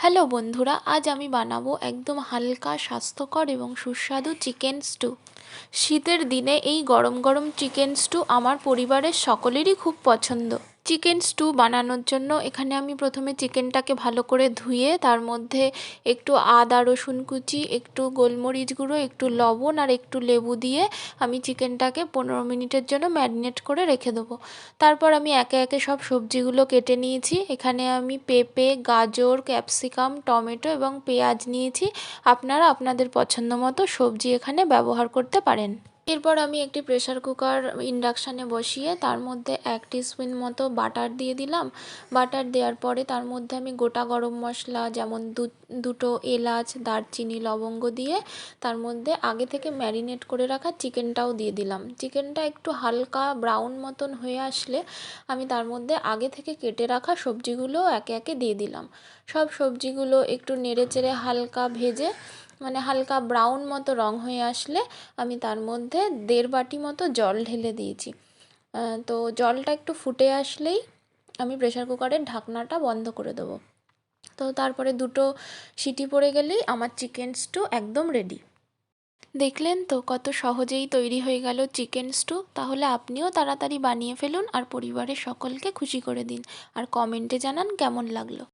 Hello বন্ধুরা, আজ আমি বানাবো একদম হালকা, স্বাস্থ্যকর এবং সুস্বাদু চিকেন স্টু। শীতের দিনে এই গরম গরম চিকেন স্টু আমার পরিবারের সকলেরই খুব পছন্দ। চিকেন স্টু বানানোর জন্য এখানে আমি প্রথমে চিকেনটাকে ভালো করে ধুয়ে তার মধ্যে একটু আদা রসুন কুচি, একটু গোলমরিচ গুঁড়ো, একটু লবণ আর একটু লেবু দিয়ে আমি চিকেনটাকে 15 মিনিটের জন্য ম্যারিনেট করে রেখে দেবো। তারপর আমি একে একে সব সবজিগুলো কেটে নিয়েছি। এখানে আমি পেঁপে, গাজর, ক্যাপসিকাম, টমেটো এবং পেঁয়াজ নিয়েছি। আপনারা আপনাদের পছন্দ মতো সবজি এখানে ব্যবহার করতে পারেন। এরপর আমি একটি প্রেসার কুকার ইন্ডাকশানে বসিয়ে তার মধ্যে 1 টিস্পুন মতো বাটার দিয়ে দিলাম। বাটার দেওয়ার পরে তার মধ্যে আমি গোটা গরম মশলা যেমন দুটো এলাচ, দারচিনি, লবঙ্গ দিয়ে তার মধ্যে আগে থেকে ম্যারিনেট করে রাখা চিকেনটাও দিয়ে দিলাম। চিকেনটা একটু হালকা ব্রাউন মতন হয়ে আসলে আমি তার মধ্যে আগে থেকে কেটে রাখা সবজিগুলো একে একে দিয়ে দিলাম। সব সবজিগুলো একটু নেড়েচেড়ে হালকা ভেজে, মানে হালকা ব্রাউন মতো রং হয়ে আসলে আমি তার মধ্যে 1.5 বাটি মতো জল ঢেলে দিয়েছি। তো জলটা একটু ফুটে আসলেই আমি প্রেসার কুকারের ঢাকনাটা বন্ধ করে দেবো। তো তারপরে 2টো সিটি পড়ে গেলেই আমার চিকেন স্টু একদম রেডি। দেখলেন তো কত সহজেই তৈরি হয়ে গেল চিকেন স্টু। তাহলে আপনিও তাড়াতাড়ি বানিয়ে ফেলুন আর পরিবারের সকলকে খুশি করে দিন। আর কমেন্টে জানান কেমন লাগলো।